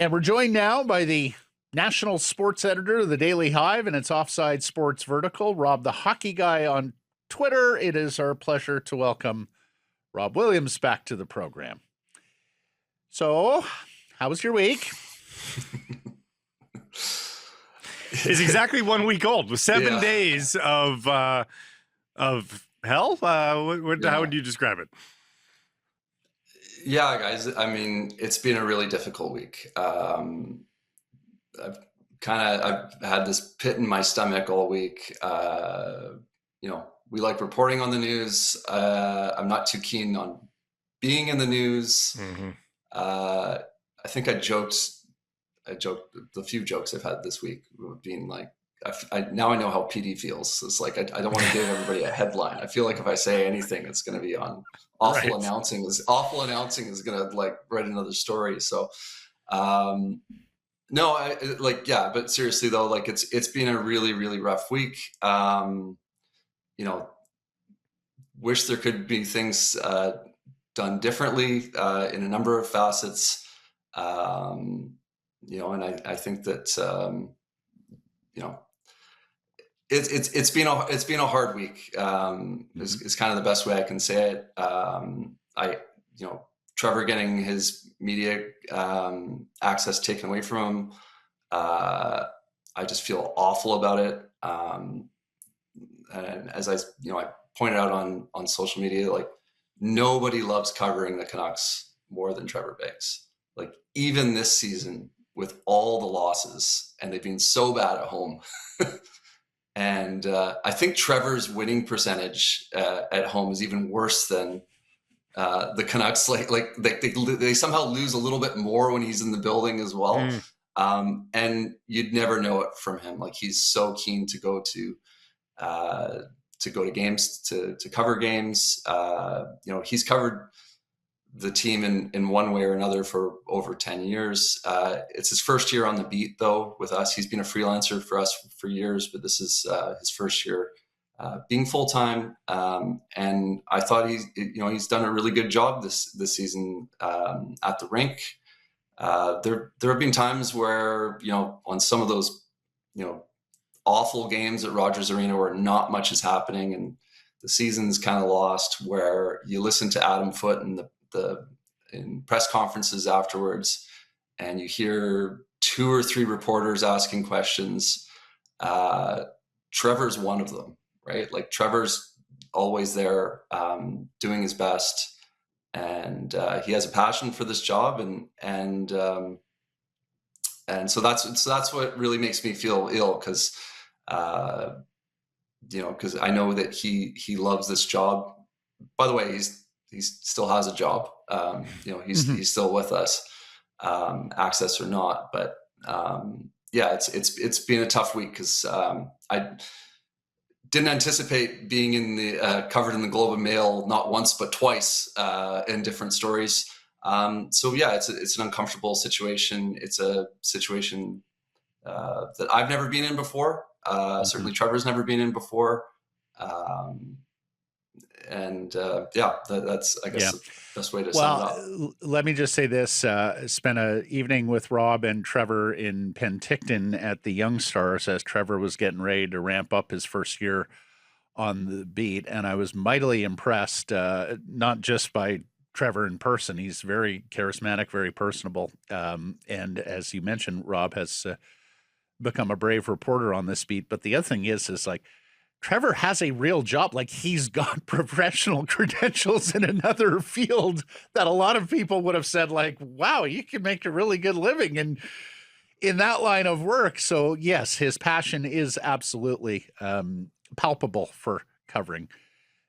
And we're joined now by the national sports editor of the Daily Hive and its Offside Sports Vertical, Rob the Hockey Guy on Twitter. It is our pleasure to welcome Rob Williams back to the program. So, how was your week? It's exactly 1 week old with 7 days of hell. How would you describe it? Yeah, guys. I mean, it's been a really difficult week. I've had this pit in my stomach all week. We like reporting on the news. I'm not too keen on being in the news. Mm-hmm. I think I joked the few jokes I've had this week being like, now I know how PD feels. It's like, I don't want to give everybody a headline. I feel like if I say anything, it's going to be on awful Right. announcing is going to like write another story. So, but seriously though, like it's been a really, really rough week. Wish there could be things, done differently, in a number of facets. And I think that, it's been a hard week. Is kind of the best way I can say it. Trevor getting his media access taken away from him. I just feel awful about it. And as I pointed out on social media, like nobody loves covering the Canucks more than Trevor Beggs. Like even this season with all the losses, and they've been so bad at home. And I think Trevor's winning percentage at home is even worse than the Canucks. They somehow lose a little bit more when he's in the building as well. And you'd never know it from him. Like he's so keen to go to games, to cover games. He's covered the team in one way or another for over 10 years. It's his first year on the beat though with us. He's been a freelancer for us for years, but this is his first year being full-time. And I thought he's done a really good job this season at the rink. There have been times where, on some of those, awful games at Rogers Arena where not much is happening and the season's kind of lost, where you listen to Adam Foote and in press conferences afterwards, and you hear 2 or 3 reporters asking questions. Trevor's one of them, right? Like Trevor's always there, doing his best, and he has a passion for this job, and so that's what really makes me feel ill, because I know that he loves this job. By the way, he still has a job. He's still with us, access or not. But it's been a tough week because I didn't anticipate being covered in the Globe and Mail not once but twice in different stories. It's an uncomfortable situation. It's a situation that I've never been in before. Certainly Trevor's never been in before. That's, I guess, the best way to sum it up. Well, let me just say this. Spent an evening with Rob and Trevor in Penticton at the Young Stars as Trevor was getting ready to ramp up his first year on the beat. And I was mightily impressed, not just by Trevor in person. He's very charismatic, very personable. And as you mentioned, Rob has become a brave reporter on this beat. But the other thing is like, Trevor has a real job. Like he's got professional credentials in another field that a lot of people would have said like, wow, you can make a really good living in that line of work. So yes, his passion is absolutely palpable for covering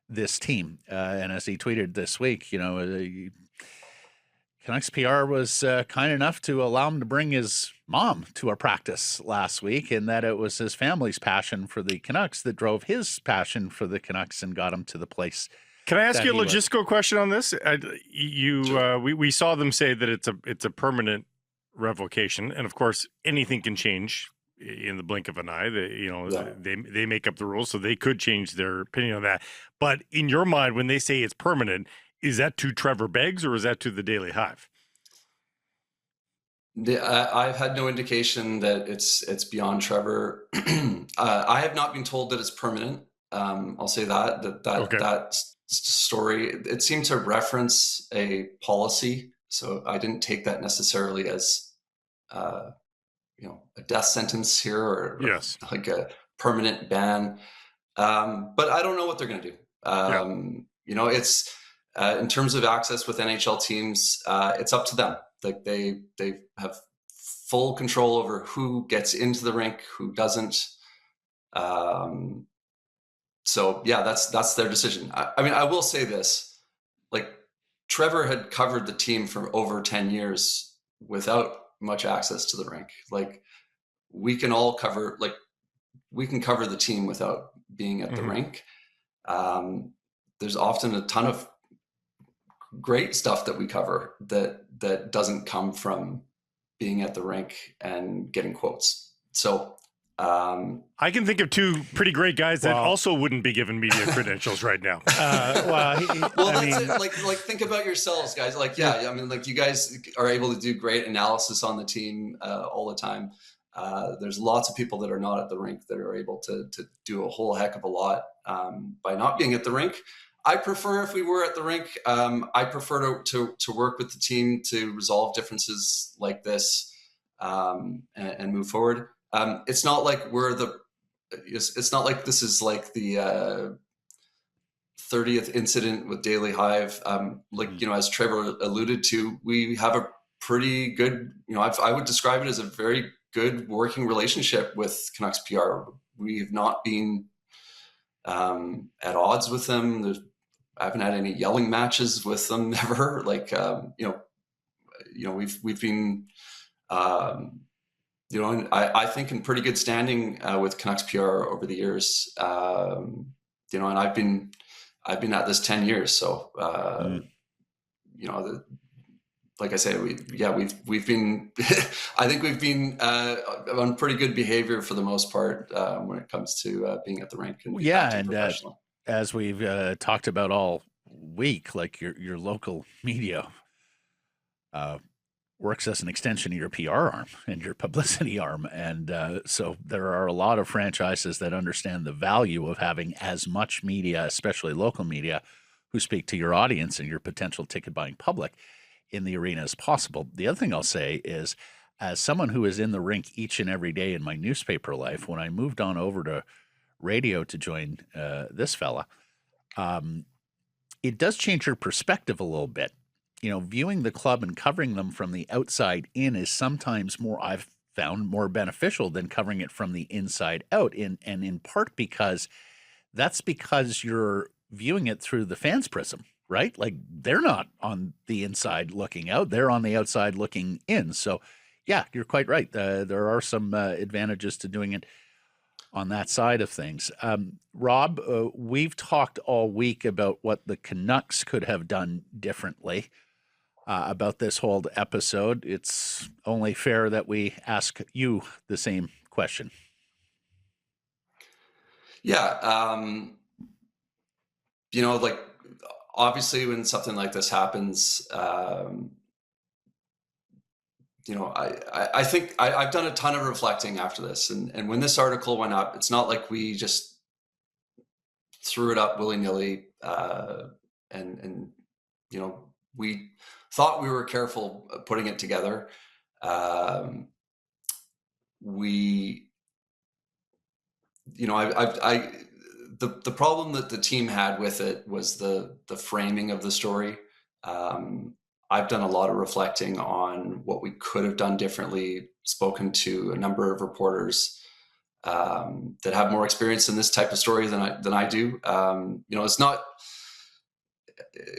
this team. And as he tweeted this week, Canucks PR was kind enough to allow him to bring his mom to a practice last week, and that it was his family's passion for the Canucks that drove his passion for the Canucks and got him to the place. Can I ask you a logistical question on this? Sure. We saw them say that it's a permanent revocation, and of course anything can change in the blink of an eye. They make up the rules, so they could change their opinion on that. But in your mind, when they say it's permanent, is that to Trevor Beggs or is that to the Daily Hive? I've had no indication that it's beyond Trevor. I have not been told that it's permanent. I'll say that story, it seemed to reference a policy, so I didn't take that necessarily as a death sentence here or like a permanent ban. But I don't know what they're going to do. It's in terms of access with NHL teams, it's up to them. Like they have full control over who gets into the rink, who doesn't. So yeah, that's their decision. I mean, I will say this: like Trevor had covered the team for over 10 years without much access to the rink. Like we can cover the team without being at the rink. There's often a ton of great stuff that we cover that doesn't come from being at the rink and getting quotes. So I can think of two pretty great guys that also wouldn't be given media credentials right now. Like think about yourselves, guys. Like, I mean, like you guys are able to do great analysis on the team all the time. There's lots of people that are not at the rink that are able to do a whole heck of a lot by not being at the rink. I prefer if we were at the rink. I prefer to work with the team to resolve differences like this and move forward. It's not like it's not like this is like the 30th incident with Daily Hive. As Trevor alluded to, we have a pretty good, I would describe it as a very good working relationship with Canucks PR. We have not been at odds with them. I haven't had any yelling matches with them ever. We've been, and I think in pretty good standing with Canucks PR over the years. And I've been at this 10 years. So, like I say, we've been, I think we've been on pretty good behavior for the most part when it comes to being at the rink and acting professional. As we've talked about all week, like your local media works as an extension of your PR arm and your publicity arm. And so there are a lot of franchises that understand the value of having as much media, especially local media, who speak to your audience and your potential ticket buying public in the arena as possible. The other thing I'll say is, as someone who is in the rink each and every day in my newspaper life, when I moved on over to radio to join this fella, it does change your perspective a little bit. Viewing the club and covering them from the outside in is sometimes I've found more beneficial than covering it from the inside out. And in part because you're viewing it through the fans' prism, right? Like they're not on the inside looking out, they're on the outside looking in. So yeah, you're quite right. There are some advantages to doing it on that side of things. Rob, we've talked all week about what the Canucks could have done differently about this whole episode. It's only fair that we ask you the same question. Yeah. Obviously when something like this happens, I think I've done a ton of reflecting after this. And when this article went up, it's not like we just threw it up willy-nilly. We thought we were careful putting it together. The problem that the team had with it was the framing of the story. I've done a lot of reflecting on what we could have done differently, spoken to a number of reporters that have more experience in this type of story than I do.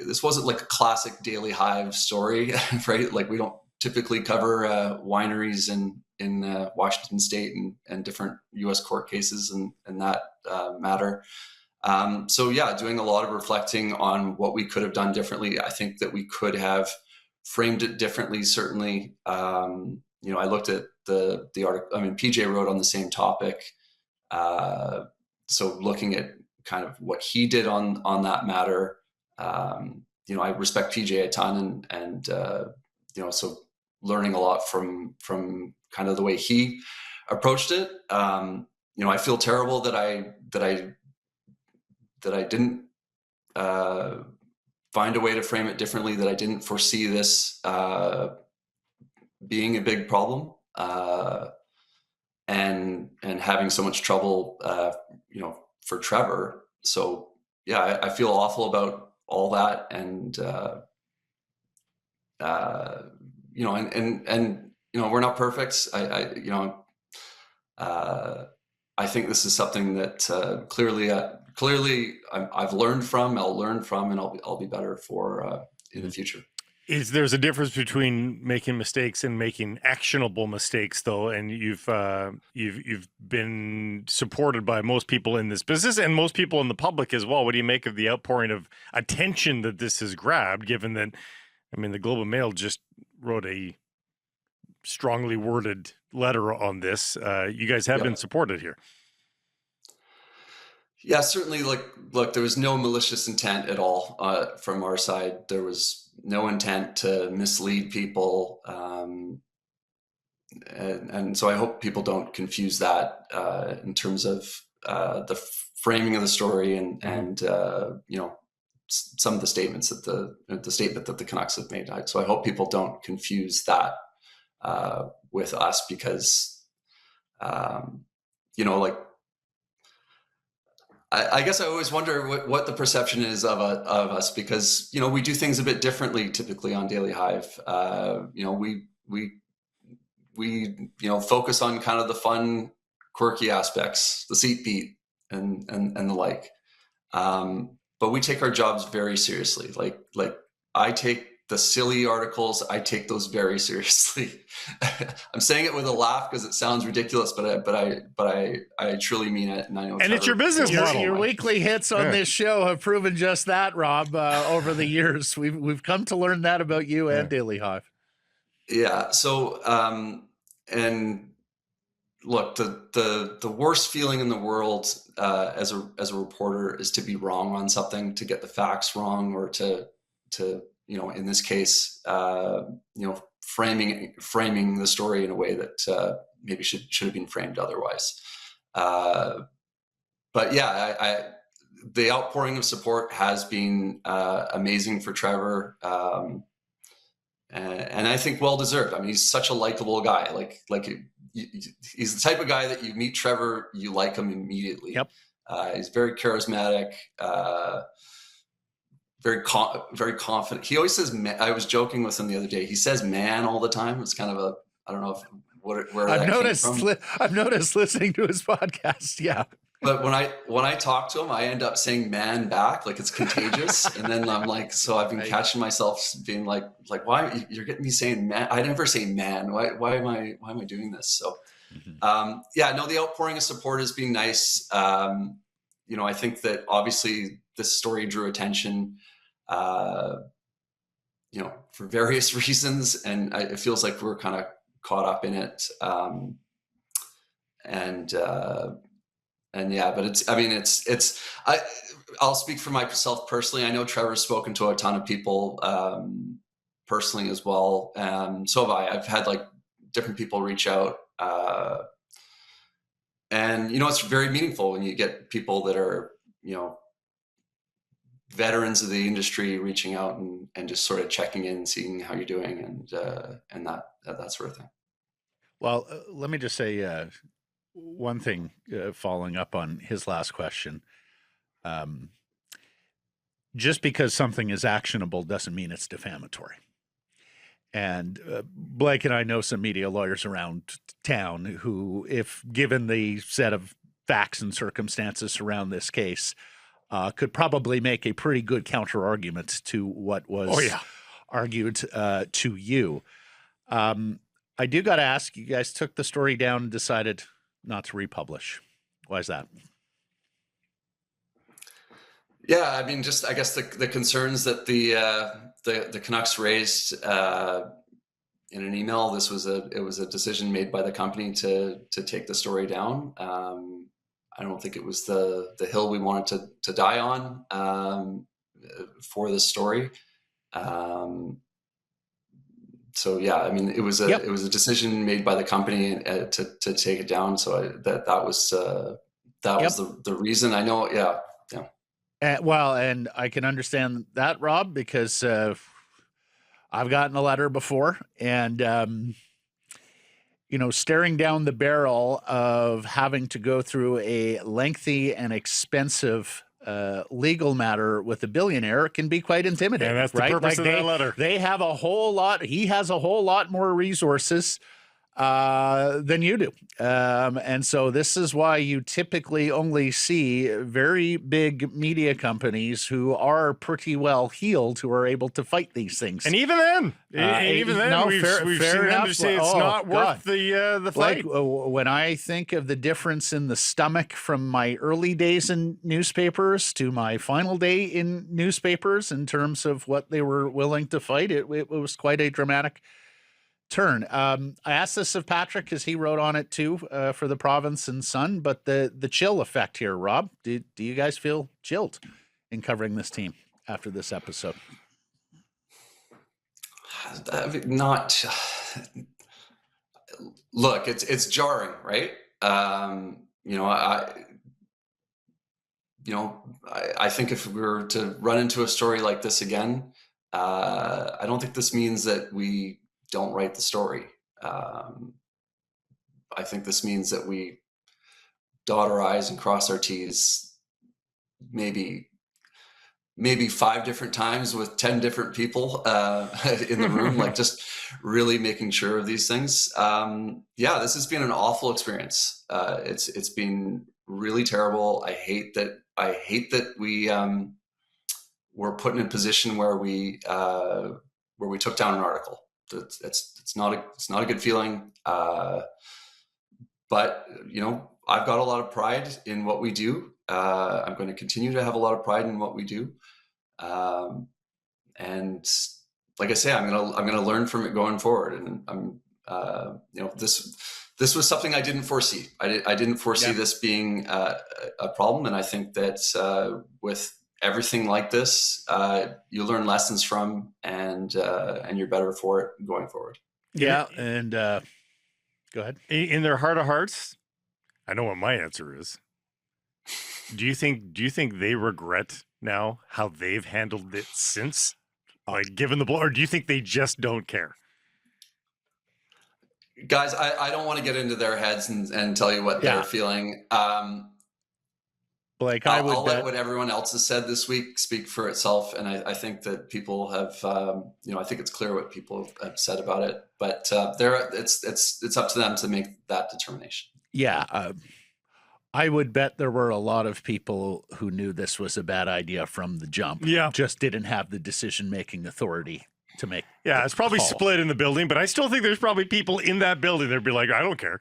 This wasn't like a classic Daily Hive story, right? Like we don't typically cover wineries in Washington State and different U.S. court cases and that matter. So yeah, doing a lot of reflecting on what we could have done differently. I think that we could have framed it differently. Certainly, I looked at the article. I mean, PJ wrote on the same topic. So looking at kind of what he did on that matter, I respect PJ a ton, and so learning a lot from kind of the way he approached it. I feel terrible that I didn't find a way to frame it differently, that I didn't foresee this being a big problem, and having so much trouble, for Trevor. So yeah, I feel awful about all that, and we're not perfect. I think this is something that clearly I've learned from. I'll learn from, and I'll be better for in the future. There's a difference between making mistakes and making actionable mistakes, though, and you've been supported by most people in this business and most people in the public as well. What do you make of the outpouring of attention that this has grabbed, given that, the Globe and Mail just wrote a strongly worded letter on this? You guys have been supported here. Yeah, certainly. Look, there was no malicious intent at all from our side. There was no intent to mislead people. And so I hope people don't confuse that in terms of the framing of the story and some of the statements that the statement that the Canucks have made. So I hope people don't confuse that with us, because I guess I always wonder what the perception is of us, because we do things a bit differently typically on Daily Hive. We focus on kind of the fun, quirky aspects, the seat beat and the like. But we take our jobs very seriously. Like I take the silly articles, I take those very seriously. I'm saying it with a laugh because it sounds ridiculous, but I truly mean it, and I know. And it's your business model. Your weekly hits on this show have proven just that, Rob. Over the years, we've come to learn that about you and Daily Hive. Yeah. So, and look, the worst feeling in the world as a reporter is to be wrong on something, to get the facts wrong, or to in this case, framing the story in a way that maybe should have been framed otherwise. But yeah, the outpouring of support has been amazing for Trevor, and I think well deserved. He's such a likable guy. He's the type of guy that you meet Trevor, you like him immediately. Yep. He's very charismatic. Very confident. He always says, man. I was joking with him the other day. He says "man" all the time. It's kind of I don't know where I've noticed. I've noticed listening to his podcast. Yeah. But when I talk to him, I end up saying "man" back, like it's contagious. And then I'm like, so I've been catching myself being like, why you're getting me saying "man"? I never say "man." Why am I doing this? So, the outpouring of support has been nice. I think that obviously this story drew attention, for various reasons, and it feels like we're kind of caught up in it. But I'll speak for myself personally. I know Trevor's spoken to a ton of people personally as well. So have I. I've had different people reach out. And, it's very meaningful when you get people that are, veterans of the industry reaching out and just sort of checking in, seeing how you're doing, and that sort of thing. Well, let me just say one thing, following up on his last question. Just because something is actionable doesn't mean it's defamatory. And Blake and I know some media lawyers around town who, if given the set of facts and circumstances around this case, could probably make a pretty good counter argument to what was argued to you. I do got to ask, you guys took the story down and decided not to republish. Why is that? Yeah, I guess the concerns that the Canucks raised in an email. It was a decision made by the company to take the story down. I don't think it was the hill we wanted to die on for this story. So yeah, I mean, it was a decision made by the company to take it down. So that was the reason. I know. Yeah. Well, and I can understand that, Rob, because I've gotten a letter before, and staring down the barrel of having to go through a lengthy and expensive legal matter with a billionaire can be quite intimidating. And that's right? the purpose of that letter. They have a whole lot. He has a whole lot more resources than you do. And so this is why you typically only see very big media companies who are pretty well heeled who are able to fight these things. And even then, we've seen them say it's not worth the fight. Like when I think of the difference in the stomach from my early days in newspapers to my final day in newspapers in terms of what they were willing to fight, it was quite a dramatic turn. I asked this of Patrick because he wrote on it too for the Province and Sun, but the chill effect here, Rob, do you guys feel chilled in covering this team after this episode? Not look, it's jarring, right? I think if we were to run into a story like this again, I don't think this means that we don't write the story. I think this means that we dot our I's and cross our T's maybe 5 different times with 10 different people in the room, like just really making sure of these things. This has been an awful experience. It's been really terrible. I hate that we were put in a position where we took down an article. It's not a good feeling. But I've got a lot of pride in what we do. I'm going to continue to have a lot of pride in what we do. And like I say, I'm going to learn from it going forward. And this was something I didn't foresee. I didn't foresee this being a problem. And I think that with everything like this, you learn lessons from, and you're better for it going forward. Yeah. And go ahead. In their heart of hearts, I know what my answer is. Do you think they regret now how they've handled it since, like given the blow, or do you think they just don't care? Guys, I don't want to get into their heads and tell you what they're feeling. Blake, I'll let what everyone else has said this week speak for itself, and I think that people have, I think it's clear what people have said about it. But it's up to them to make that determination. Yeah, I would bet there were a lot of people who knew this was a bad idea from the jump. Yeah, just didn't have the decision-making authority to make. Yeah, it's probably split in the building, but I still think there's probably people in that building that'd be like, I don't care.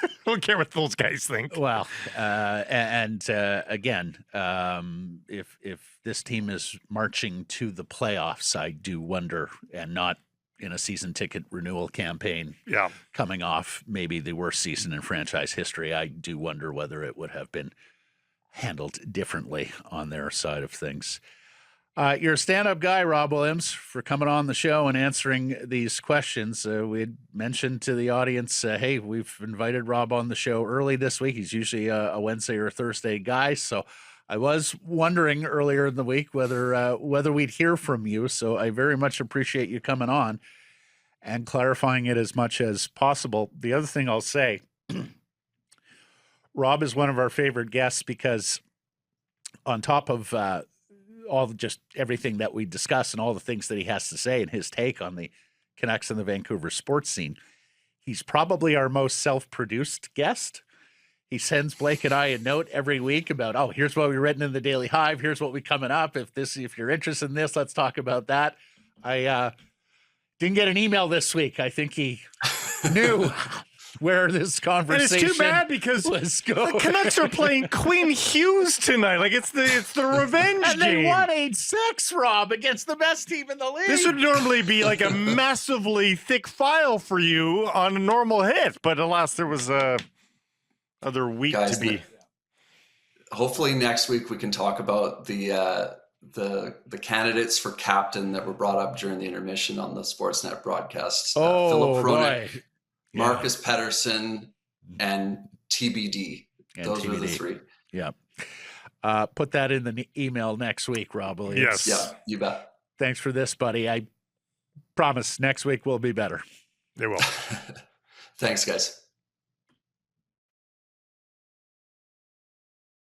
I don't care what those guys think. Well, again, if this team is marching to the playoffs, I do wonder, and not in a season ticket renewal campaign, coming off maybe the worst season in franchise history, I do wonder whether it would have been handled differently on their side of things. You're a stand-up guy, Rob Williams, for coming on the show and answering these questions. We had mentioned to the audience, hey, we've invited Rob on the show early this week. He's usually a Wednesday or Thursday guy, so I was wondering earlier in the week whether we'd hear from you. So I very much appreciate you coming on and clarifying it as much as possible. The other thing I'll say, Rob is one of our favorite guests because on top of just everything that we discuss and all the things that he has to say and his take on the Canucks and the Vancouver sports scene, he's probably our most self-produced guest. He sends Blake and I a note every week about, here's what we've written in the Daily Hive. Here's what we coming up. If you're interested in this, let's talk about that. I didn't get an email this week. I think he knew where this conversation. And it's too bad because the Canucks are playing Quinn Hughes tonight. Like it's the revenge and game. They won 8-6, Rob, agained the best team in the league. This would normally be like a massively thick file for you on a normal hit, but alas, there was another week to be. Hopefully next week we can talk about the the candidates for captain that were brought up during the intermission on the Sportsnet broadcast. Oh, Philip Hronek, boy. Marcus Pettersson, and TBD. And Those were the TBD. three. Yeah. Put that in the email next week, Rob Williams. Yes. Yeah, you bet. Thanks for this, buddy. I promise next week will be better. They will. Thanks, guys.